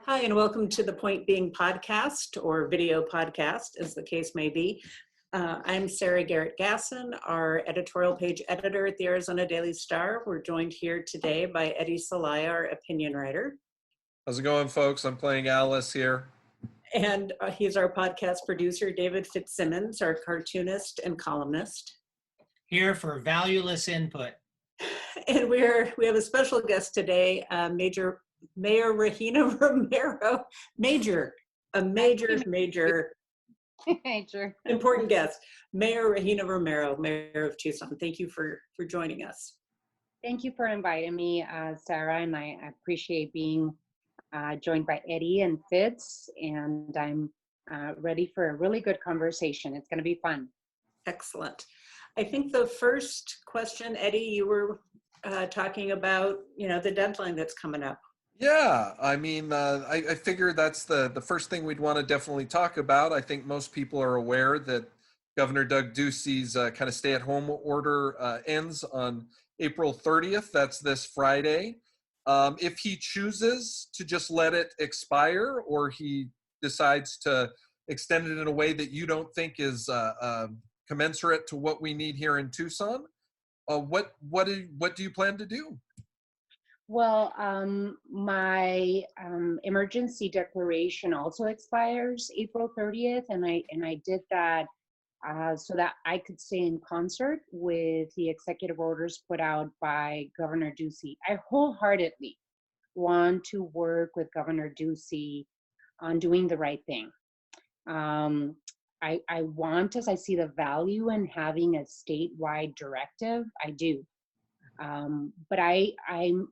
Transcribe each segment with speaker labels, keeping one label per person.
Speaker 1: Hi, and welcome to the Point Being podcast, or video podcast, as the case may be. I'm Sarah Garrett Gasson, our editorial page editor at the Arizona Daily Star. We're joined here today by Eddie Celaya, our opinion writer.
Speaker 2: How's it going, folks? I'm playing Alice here.
Speaker 1: And he's our podcast producer, David Fitzsimmons, our cartoonist and columnist.
Speaker 3: Here for valueless input.
Speaker 1: And we have a special guest today, Mayor Regina Romero, major important guest, Mayor Regina Romero, Mayor of Tucson. Thank you for joining us.
Speaker 4: Thank you for inviting me, Sarah, and I appreciate being joined by Eddie and Fitz, and I'm ready for a really good conversation. It's going to be fun.
Speaker 1: Excellent. I think the first question, Eddie, you were talking about, the deadline that's coming up.
Speaker 2: Yeah, I mean, I figure that's the first thing we'd want to definitely talk about. I think most people are aware that Governor Doug Ducey's kind of stay-at-home order ends on April 30th. That's this Friday. If he chooses to just let it expire, or he decides to extend it in a way that you don't think is commensurate to what we need here in Tucson, what do you plan to do?
Speaker 4: Well, my emergency declaration also expires April 30th, and I did that so that I could stay in concert with the executive orders put out by Governor Ducey. I wholeheartedly want to work with Governor Ducey on doing the right thing. I want, as I see the value in having a statewide directive, I do. But I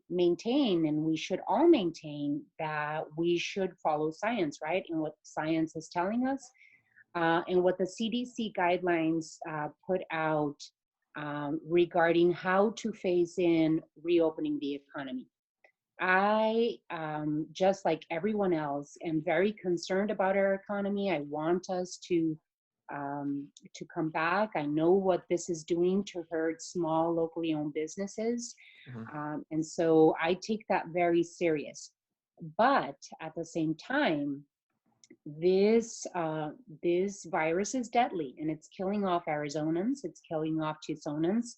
Speaker 4: maintain, and we should all maintain, that we should follow science, right? And what science is telling us, and what the CDC guidelines put out regarding how to phase in reopening the economy. I, just like everyone else, am very concerned about our economy. I want us to come back. I know what this is doing to hurt small, locally owned businesses.
Speaker 2: Mm-hmm.
Speaker 4: And so I take that very serious. But at the same time, this virus is deadly, and it's killing off Arizonans, it's killing off Tucsonans,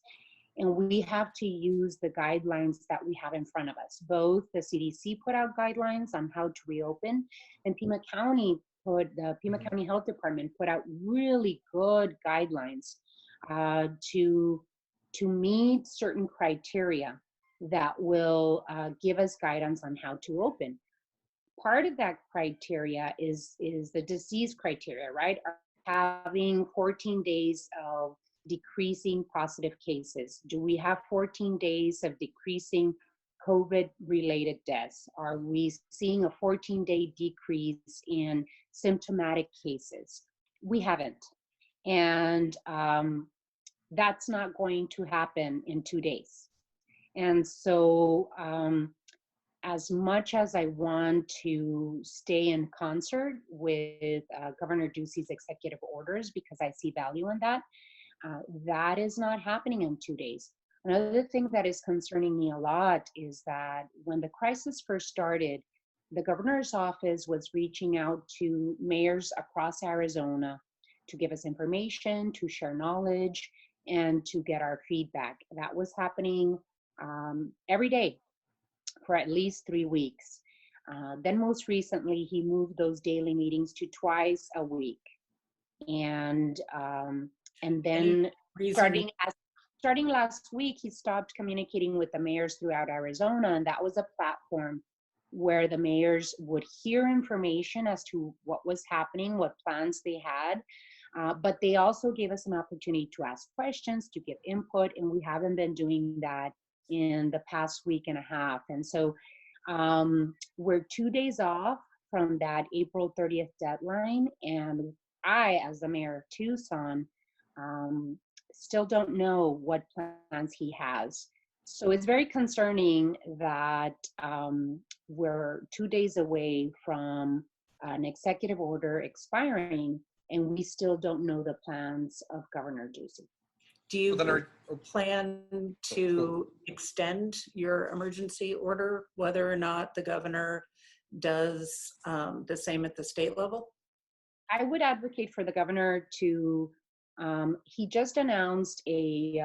Speaker 4: and we have to use the guidelines that we have in front of us. Both the CDC put out guidelines on how to reopen, and the Pima County Health Department put out really good guidelines to meet certain criteria that will give us guidance on how to open. Part of that criteria is the disease criteria, right? Having 14 days of decreasing positive cases. Do we have 14 days of decreasing COVID-related deaths? Are we seeing a 14-day decrease in symptomatic cases? We haven't. And that's not going to happen in 2 days. And so as much as I want to stay in concert with Governor Ducey's executive orders, because I see value in that, that is not happening in 2 days. Another thing that is concerning me a lot is that when the crisis first started, the governor's office was reaching out to mayors across Arizona to give us information, to share knowledge, and to get our feedback. That was happening every day for at least 3 weeks. Then most recently, he moved those daily meetings to twice a week. And then starting last week, he stopped communicating with the mayors throughout Arizona, and that was a platform where the mayors would hear information as to what was happening, what plans they had, but they also gave us an opportunity to ask questions, to give input, and we haven't been doing that in the past week and a half. And so we're 2 days off from that April 30th deadline, and I, as the mayor of Tucson, still don't know what plans he has. So it's very concerning that we're 2 days away from an executive order expiring, and we still don't know the plans of Governor Ducey.
Speaker 1: Do you
Speaker 2: Well, then
Speaker 1: plan to extend your emergency order, whether or not the governor does the same at the state level?
Speaker 4: I would advocate for the governor to, he just announced a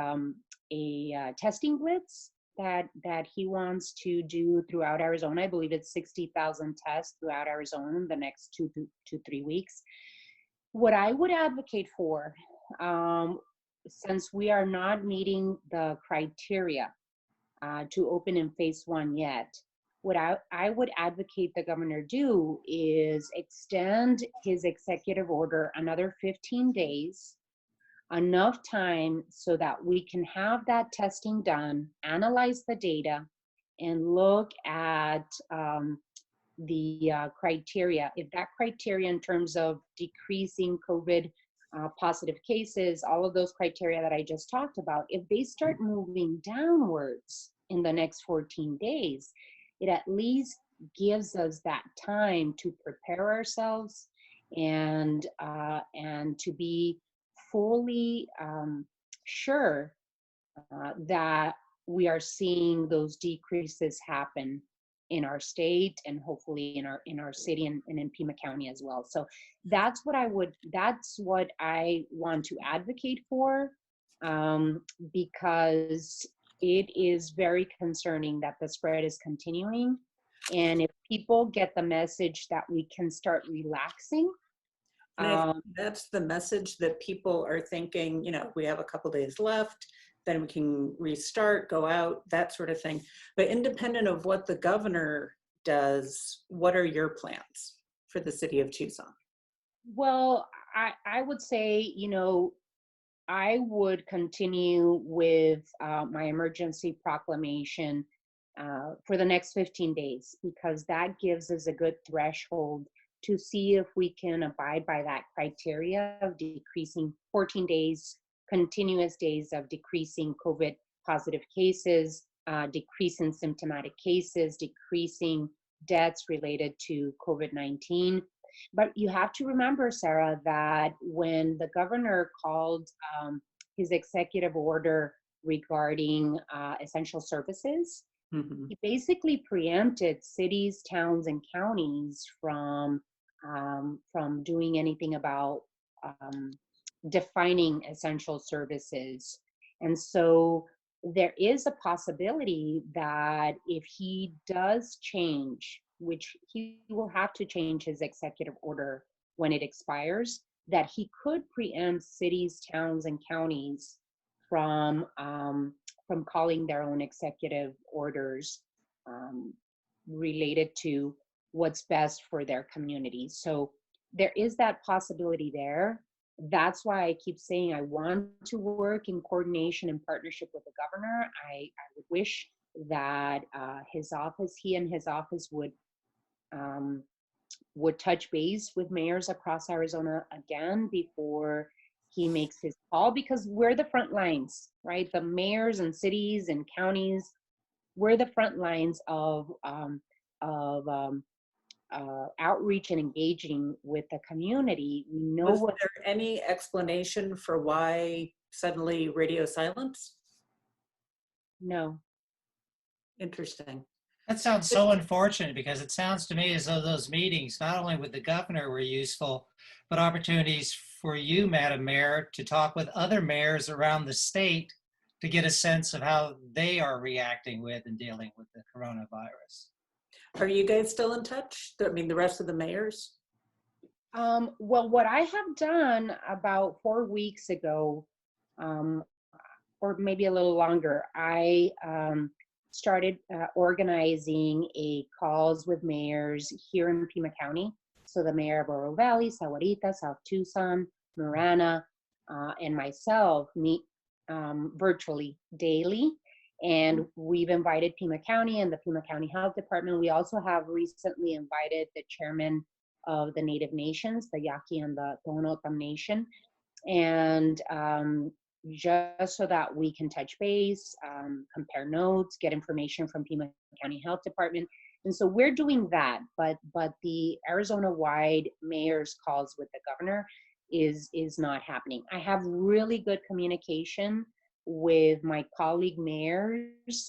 Speaker 4: testing blitz that he wants to do throughout Arizona. I believe it's 60,000 tests throughout Arizona in the next 2 to 3 weeks. What I would advocate for, since we are not meeting the criteria to open in phase 1 yet, what I would advocate the governor do is extend his executive order another 15 days, enough time so that we can have that testing done, analyze the data, and look at the criteria. If that criteria in terms of decreasing COVID positive cases, all of those criteria that I just talked about, if they start moving downwards in the next 14 days, it at least gives us that time to prepare ourselves and to be fully sure that we are seeing those decreases happen in our state and hopefully in our city and in Pima County as well. So that's what I want to advocate for, because it is very concerning that the spread is continuing. And if people get the message that we can start relaxing,
Speaker 1: And I think that's the message that people are thinking, you know, we have a couple days left, then we can restart, go out, that sort of thing. But independent of what the governor does, what are your plans for the city of Tucson?
Speaker 4: well, I would say, you know, I would continue with my emergency proclamation for the next 15 days, because that gives us a good threshold to see if we can abide by that criteria of decreasing 14 days, continuous days of decreasing COVID positive cases, decreasing symptomatic cases, decreasing deaths related to COVID-19. But you have to remember, Sarah, that when the governor called his executive order regarding essential services,
Speaker 1: Mhm.
Speaker 4: he basically preempted cities, towns, and counties from doing anything about defining essential services. And so there is a possibility that if he does change, which he will have to change his executive order when it expires, that he could preempt cities, towns, and counties from calling their own executive orders related to what's best for their community. So there is that possibility there. That's why I keep saying I want to work in coordination and partnership with the governor. I would wish that he and his office would touch base with mayors across Arizona again before he makes his call, because we're the front lines, right? The mayors and cities and counties, we're the front lines of outreach and engaging with the community. We know
Speaker 1: Was
Speaker 4: what.
Speaker 1: there any explanation for why suddenly radio silence?
Speaker 4: No.
Speaker 1: Interesting.
Speaker 3: That sounds so unfortunate, because it sounds to me as though those meetings, not only with the governor, were useful, but opportunities for you, Madam Mayor, to talk with other mayors around the state to get a sense of how they are reacting with and dealing with the coronavirus.
Speaker 1: Are you guys still in touch? I mean, the rest of the mayors?
Speaker 4: Well, what I have done about 4 weeks ago, or maybe a little longer, I started organizing a calls with mayors here in Pima County. So the mayor of Oro Valley, Sahuarita, South Tucson, Marana, and myself meet virtually daily. And we've invited Pima County and the Pima County Health Department. We also have recently invited the chairman of the Native Nations, the Yaqui and the Tohono Nation, and just so that we can touch base, compare notes, get information from Pima County Health Department. And so we're doing that, but the Arizona-wide mayor's calls with the governor is not happening. I have really good communication with my colleague mayors,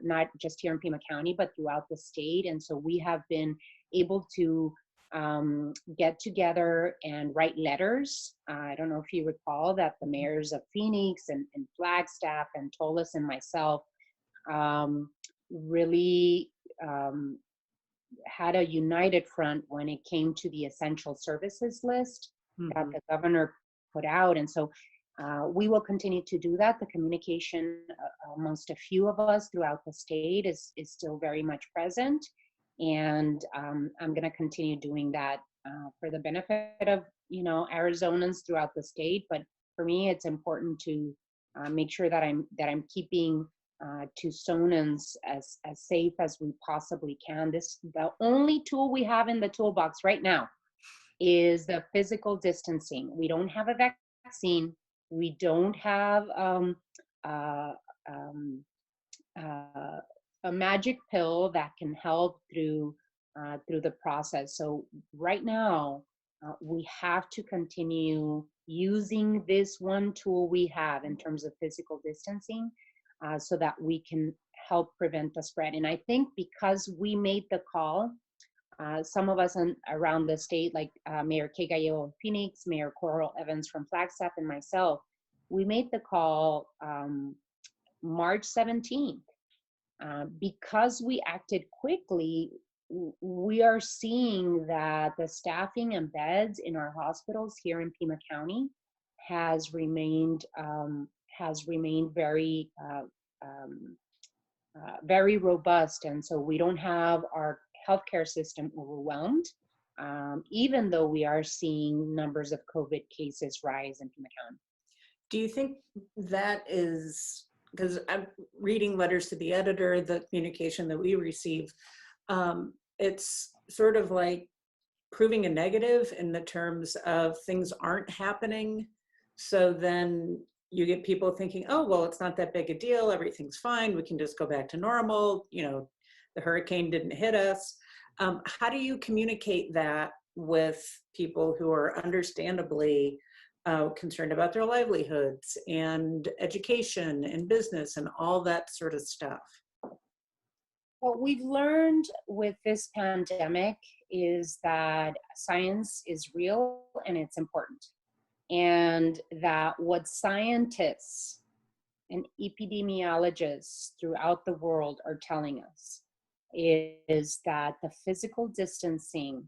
Speaker 4: not just here in Pima County, but throughout the state. And so we have been able to get together and write letters. I don't know if you recall that the mayors of Phoenix and Flagstaff and Tolas and myself really had a united front when it came to the essential services list that the governor put out. And so we will continue to do that. The communication amongst a few of us throughout the state is still very much present. And I'm going to continue doing that for the benefit of, Arizonans throughout the state. But for me, it's important to make sure that I'm keeping Tucsonans as safe as we possibly can. The only tool we have in the toolbox right now is the physical distancing. We don't have a vaccine. We don't have a magic pill that can help through the process. So right now, we have to continue using this one tool we have in terms of physical distancing so that we can help prevent the spread. And I think because we made the call, some of us around the state, like Mayor Kay Gallego of Phoenix, Mayor Coral Evans from Flagstaff, and myself, we made the call March 17th. Because we acted quickly, we are seeing that the staffing and beds in our hospitals here in Pima County has remained very very robust, and so we don't have our healthcare system overwhelmed, even though we are seeing numbers of COVID cases rise in Pima County.
Speaker 1: Do you think that is, because I'm reading letters to the editor, the communication that we receive, it's sort of like proving a negative in the terms of things aren't happening. So then you get people thinking, oh, well, it's not that big a deal. Everything's fine. We can just go back to normal. The hurricane didn't hit us. How do you communicate that with people who are understandably concerned about their livelihoods and education and business and all that sort of stuff?
Speaker 4: What we've learned with this pandemic is that science is real and it's important. And that what scientists and epidemiologists throughout the world are telling us is that the physical distancing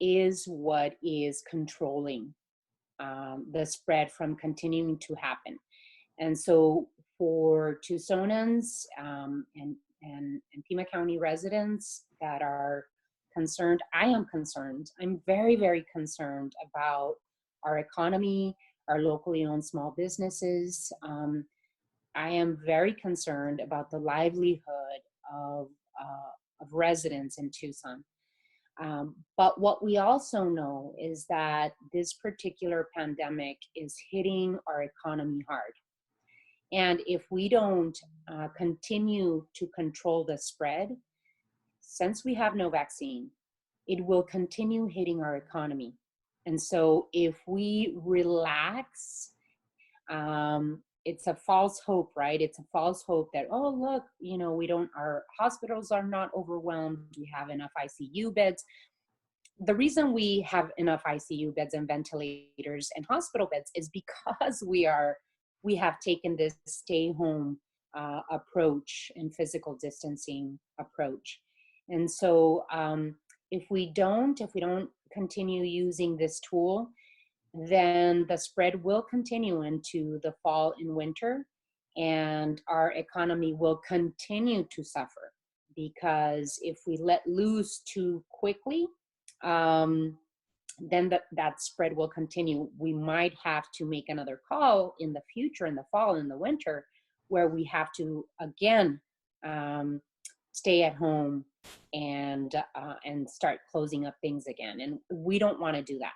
Speaker 4: is what is controlling the spread from continuing to happen. And so for Tucsonans and Pima County residents that are concerned, I am concerned. I'm very, very concerned about our economy, our locally owned small businesses. I am very concerned about the livelihood of residents in Tucson. But what we also know is that this particular pandemic is hitting our economy hard. And if we don't continue to control the spread, since we have no vaccine, it will continue hitting our economy. And so if we relax, it's a false hope, right? It's a false hope that, oh, look, our hospitals are not overwhelmed. We have enough ICU beds. The reason we have enough ICU beds and ventilators and hospital beds is because we have taken this stay home approach and physical distancing approach. And so if we don't continue using this tool, then the spread will continue into the fall and winter, and our economy will continue to suffer, because if we let loose too quickly, then that spread will continue. We might have to make another call in the future, in the fall and the winter, where we have to again stay at home and start closing up things again. And we don't want to do that.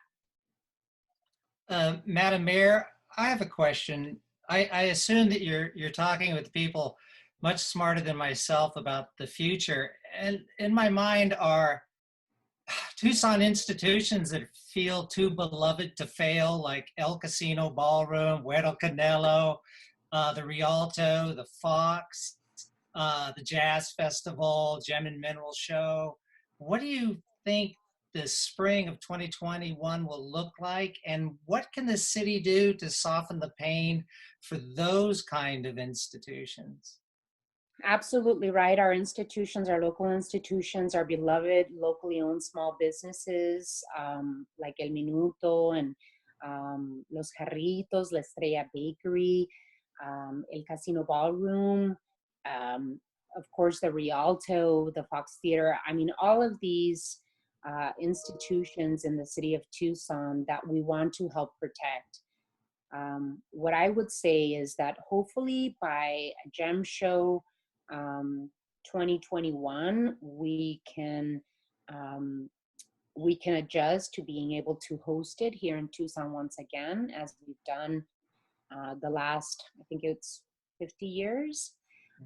Speaker 3: Madam Mayor, I have a question. I assume that you're talking with people much smarter than myself about the future. And in my mind are Tucson institutions that feel too beloved to fail, like El Casino Ballroom, Huero Canelo, the Rialto, the Fox, the Jazz Festival, Gem and Mineral Show. What do you think the spring of 2021 will look like? And what can the city do to soften the pain for those kind of institutions?
Speaker 4: Absolutely right. Our institutions, our local institutions, our beloved locally owned small businesses like El Minuto and Los Jarritos, La Estrella Bakery, El Casino Ballroom, um, of course, the Rialto, the Fox Theater. I mean, all of these institutions in the city of Tucson that we want to help protect. What I would say is that hopefully by Gem Show 2021, um, we can adjust to being able to host it here in Tucson once again, as we've done the last, I think it's 50 years,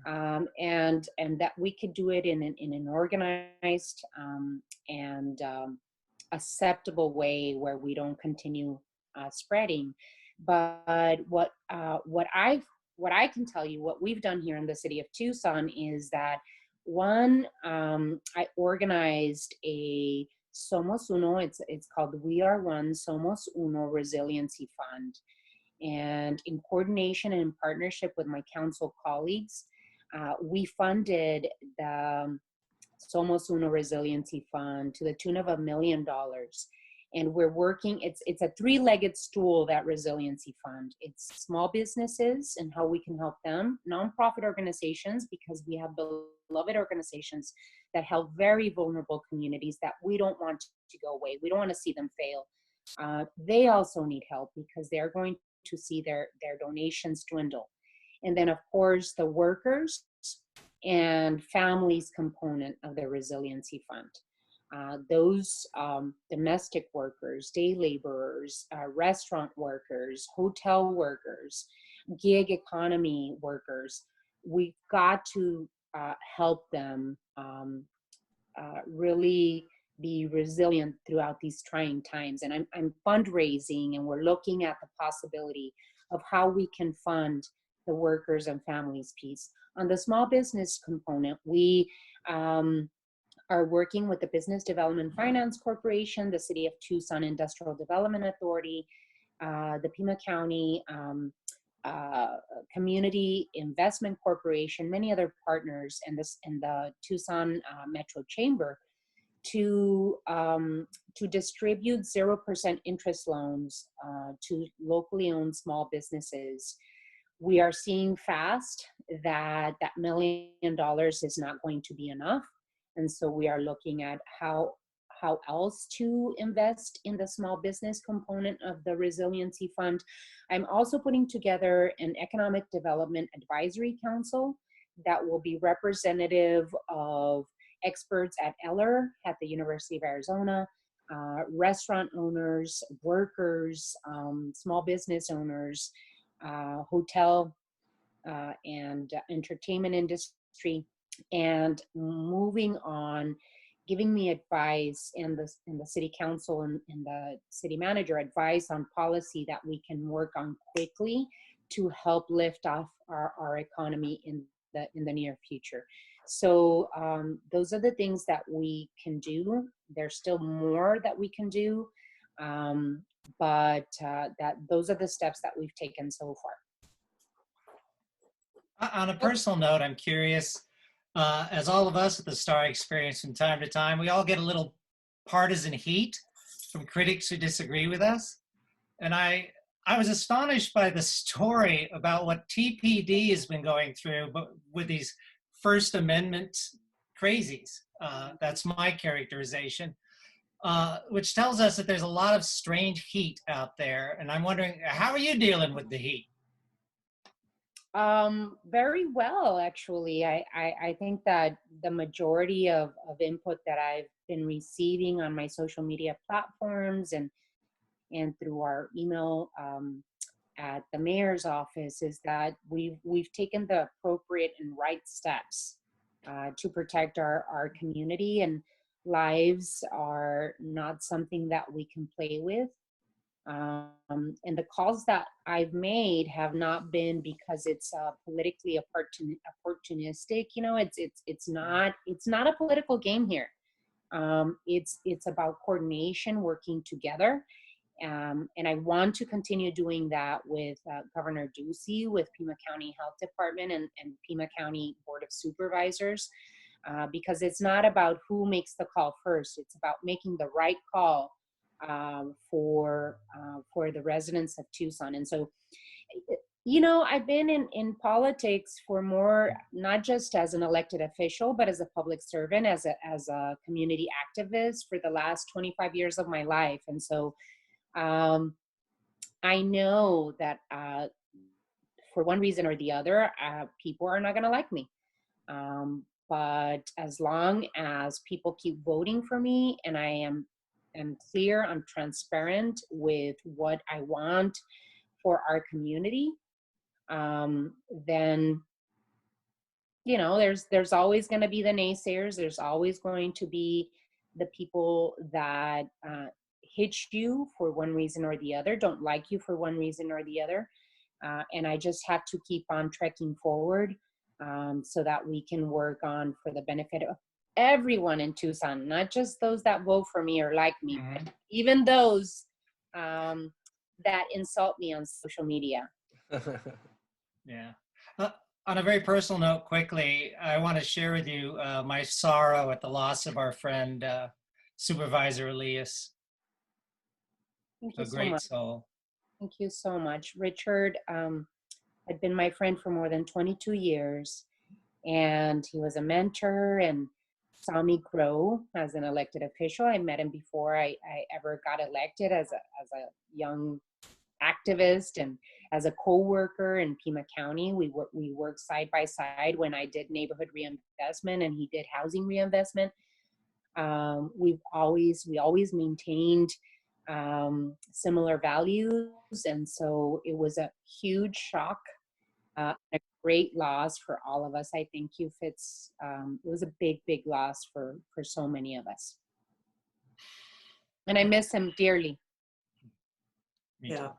Speaker 4: and that we could do it in an organized and acceptable way where we don't continue spreading. But what I can tell you, what we've done here in the city of Tucson is that one, I organized a Somos Uno. It's called We Are One Somos Uno Resiliency Fund, and in coordination and in partnership with my council colleagues, we funded the Somos Uno Resiliency Fund to the tune of $1 million. And we're working, it's a three-legged stool, that resiliency fund. It's small businesses and how we can help them, nonprofit organizations, because we have beloved organizations that help very vulnerable communities that we don't want to go away. We don't want to see them fail. They also need help because they're going to see their donations dwindle. And then, of course, the workers and families component of the resiliency fund. Those domestic workers, day laborers, restaurant workers, hotel workers, gig economy workers, we've got to help them really be resilient throughout these trying times. And I'm fundraising, and we're looking at the possibility of how we can fund the workers and families piece. On the small business component, we are working with the Business Development Finance Corporation, the City of Tucson Industrial Development Authority, the Pima County Community Investment Corporation, many other partners, and the Tucson Metro Chamber to distribute 0% interest loans to locally owned small businesses. We are seeing fast that $1 million is not going to be enough. And so we are looking at how else to invest in the small business component of the resiliency fund. I'm also putting together an economic development advisory council that will be representative of experts at Eller at the University of Arizona, restaurant owners, workers, small business owners, hotel and entertainment industry, and moving on, giving me advice, and the city council and the city manager advice on policy that we can work on quickly to help lift off our economy in the near future. So those are the things that we can do. There's still more that we can do, but those are the steps that we've taken so far.
Speaker 3: On a personal note, I'm curious, as all of us at the Star experience from time to time, we all get a little partisan heat from critics who disagree with us. And I was astonished by the story about what TPD has been going through, but with these First Amendment crazies. That's my characterization, which tells us that there's a lot of strange heat out there. And I'm wondering, how are you dealing with the heat?
Speaker 4: Very well, actually. I think that the majority of input that I've been receiving on my social media platforms and through our email at the mayor's office is that we've taken the appropriate and right steps to protect our community, and lives are not something that we can play with. And the calls that I've made have not been because it's politically opportunistic. You know, it's not a political game here. It's about coordination, working together. And I want to continue doing that with Governor Ducey, with Pima County Health Department and Pima County Board of Supervisors, because it's not about who makes the call first. It's about making the right call for the residents of Tucson. And so, you know, I've been in politics for more, not just as an elected official, but as a public servant, as a community activist for the last 25 years of my life. And so I know that for one reason or the other, people are not going to like me. But as long as people keep voting for me and I am clear, I'm transparent with what I want for our community, then, you know, there's always going to be the naysayers. There's always going to be the people that hit you for one reason or the other, don't like you for one reason or the other. And I just have to keep on trekking forward so that we can work on for the benefit of everyone in Tucson, not just those that vote for me or like me, but even those that insult me on social media.
Speaker 3: Yeah. On a very personal note, quickly, I want to share with you my sorrow at the loss of our friend, Supervisor Elias,
Speaker 4: Thank
Speaker 3: a
Speaker 4: you so
Speaker 3: great
Speaker 4: much.
Speaker 3: soul.
Speaker 4: Thank you so much. Richard had been my friend for more than 22 years, and he was a mentor and saw me grow as an elected official. I met him before I ever got elected as a young activist and as a co-worker in Pima County. We worked side by side when I did neighborhood reinvestment and he did housing reinvestment. We always maintained similar values, and so it was a huge shock, a great loss for all of us. I think it was a big loss for so many of us, and I miss him dearly.
Speaker 3: Me
Speaker 1: Yeah.
Speaker 3: too.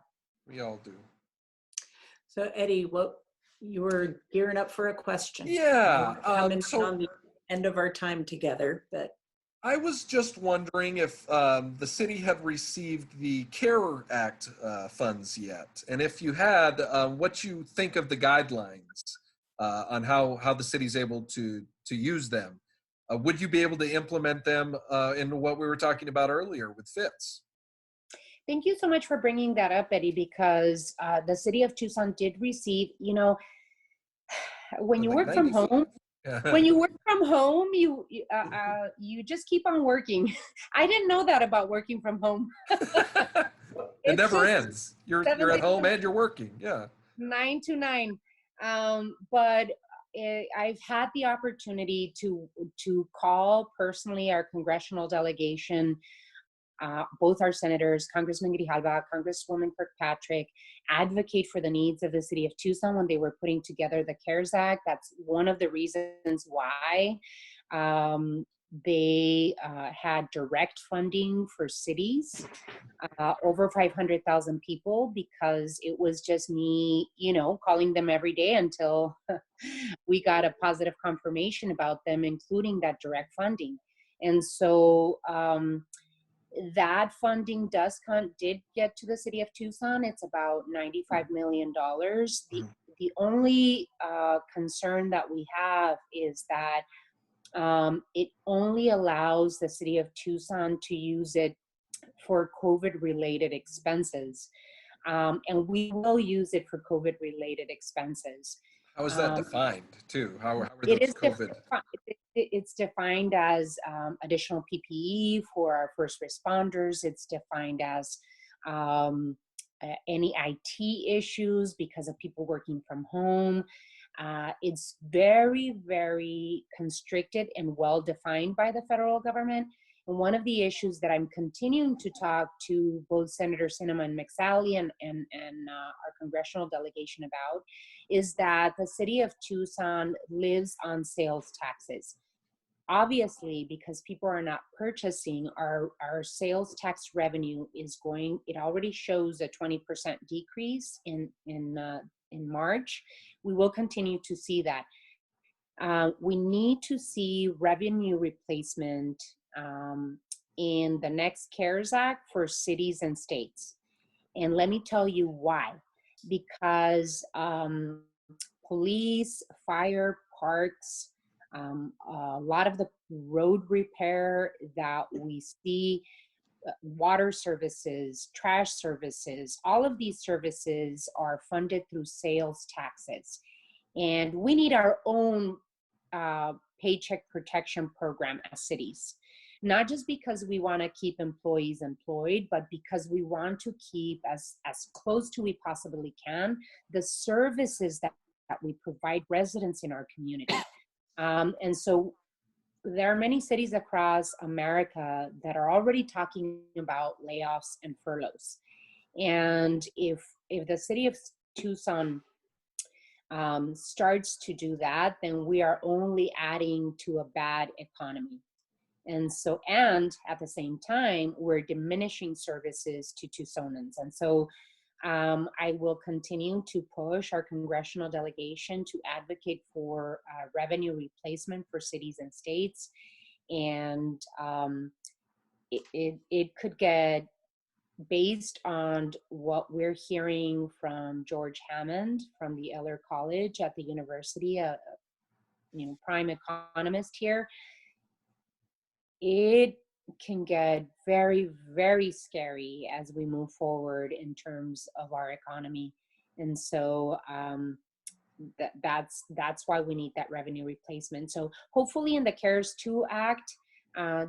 Speaker 2: We all do.
Speaker 1: So Eddie, you were gearing up for a question.
Speaker 2: Yeah.
Speaker 1: We're coming
Speaker 2: So
Speaker 1: on the end of our time together, but
Speaker 2: I was just wondering if the city had received the CARE Act funds yet, and if you had, what you think of the guidelines on how the city's able to use them. Would you be able to implement them in what we were talking about earlier with FITS?
Speaker 4: Thank you so much for bringing that up, Eddie, because the city of Tucson did receive, you know, when you
Speaker 2: Like
Speaker 4: work from
Speaker 2: 95.
Speaker 4: home,
Speaker 2: Yeah.
Speaker 4: when you work from home, you just keep on working. I didn't know that about working from home.
Speaker 2: It
Speaker 4: It's
Speaker 2: never
Speaker 4: just
Speaker 2: ends. You're
Speaker 4: 7
Speaker 2: at home and you're working. Yeah.
Speaker 4: 9 to 9. But I've had the opportunity to call personally our congressional delegation, both our senators, Congressman Grijalva, Congresswoman Kirkpatrick, advocate for the needs of the city of Tucson when they were putting together the CARES Act. That's one of the reasons why they had direct funding for cities, over 500,000 people, because it was just me, you know, calling them every day until we got a positive confirmation about them, including that direct funding. And so that funding did get to the city of Tucson. It's about $95 million. The only concern that we have is that it only allows the city of Tucson to use it for COVID-related expenses. And we will use it for COVID-related expenses.
Speaker 2: How is that defined too? How are
Speaker 4: It
Speaker 2: those
Speaker 4: is
Speaker 2: COVID?
Speaker 4: it's defined as additional PPE for our first responders. It's defined as any IT issues because of people working from home. It's very, very constricted and well defined by the federal government. And one of the issues that I'm continuing to talk to both Senator Sinema and McSally and our congressional delegation about is that the city of Tucson lives on sales taxes. obviously, because people are not purchasing, our sales tax revenue is going, it already shows a 20% decrease in March. We will continue to see that. We need to see revenue replacement in the next CARES Act for cities and states. And let me tell you why. Because police, fire, parks, a lot of the road repair that we see, water services, trash services, all of these services are funded through sales taxes. And we need our own paycheck protection program as cities. Not just because we want to keep employees employed, but because we want to keep as close to we possibly can the services that we provide residents in our community. And so there are many cities across America that are already talking about layoffs and furloughs. And if the city of Tucson starts to do that, then we are only adding to a bad economy. And so, and at the same time, we're diminishing services to Tucsonans. And so I will continue to push our congressional delegation to advocate for revenue replacement for cities and states. And it could get, based on what we're hearing from George Hammond from the Eller College at the university, a prime economist here, it can get very, very scary as we move forward in terms of our economy. And so that's why we need that revenue replacement. So hopefully in the CARES 2 Act,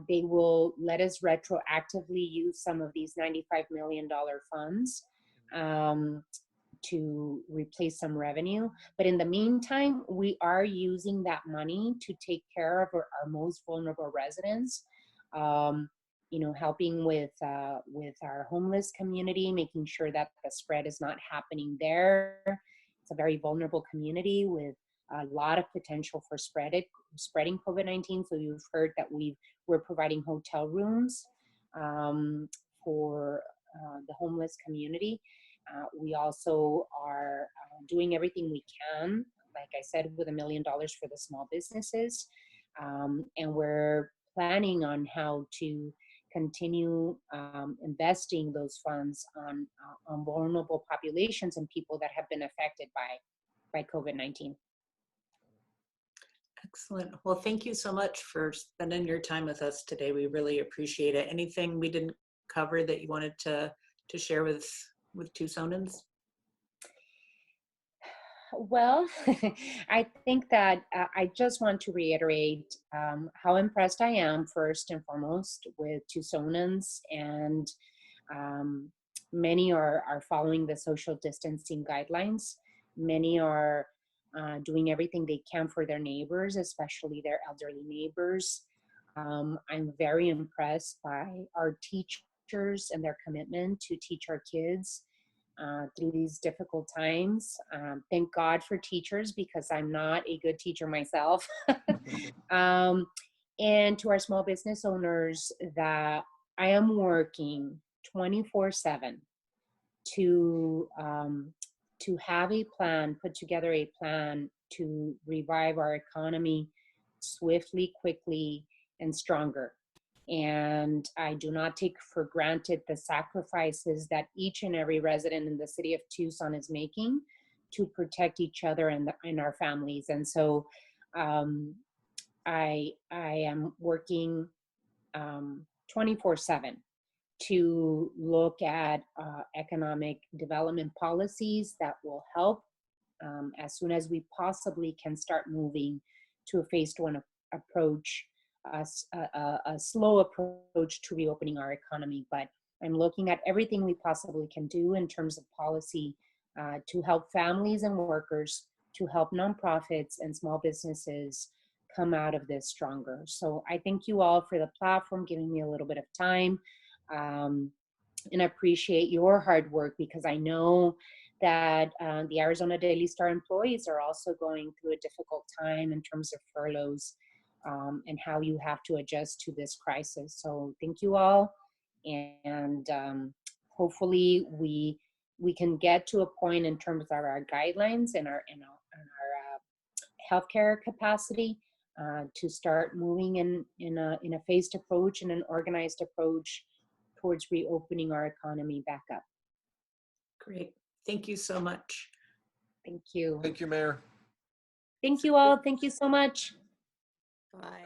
Speaker 4: they will let us retroactively use some of these $95 million funds to replace some revenue. But in the meantime, we are using that money to take care of our most vulnerable residents, helping with our homeless community, making sure that the spread is not happening there. It's a very vulnerable community with a lot of potential for spreading COVID-19. So you've heard that we're providing hotel rooms for the homeless community. We also are doing everything we can, like I said, with $1 million for the small businesses. And we're planning on how to continue investing those funds on vulnerable populations and people that have been affected by COVID-19.
Speaker 1: Excellent. Well, thank you so much for spending your time with us today. We really appreciate it. Anything we didn't cover that you wanted to share with Tucsonans?
Speaker 4: Well, I think that I just want to reiterate how impressed I am, first and foremost, with Tucsonans, and many are following the social distancing guidelines. Many are doing everything they can for their neighbors, especially their elderly neighbors. I'm very impressed by our teachers and their commitment to teach our kids through these difficult times. Thank God for teachers, because I'm not a good teacher myself. And to our small business owners, that I am working 24/7 to have a plan, put together a plan to revive our economy swiftly, quickly, and stronger. And I do not take for granted the sacrifices that each and every resident in the city of Tucson is making to protect each other and our families. And so I am working 24/7 to look at economic development policies that will help as soon as we possibly can start moving to a phase 1 approach, a slow approach to reopening our economy. But I'm looking at everything we possibly can do in terms of policy to help families and workers, to help nonprofits and small businesses come out of this stronger. So I thank you all for the platform, giving me a little bit of time. And I appreciate your hard work, because I know that the Arizona Daily Star employees are also going through a difficult time in terms of furloughs. and how you have to adjust to this crisis. So thank you all, and hopefully we can get to a point in terms of our guidelines and our healthcare capacity to start moving in a phased approach and an organized approach towards reopening our economy back up.
Speaker 1: Great. Thank you so much.
Speaker 4: Thank you.
Speaker 2: Thank you, Mayor.
Speaker 4: Thank you all. Thank you so much.
Speaker 1: Bye.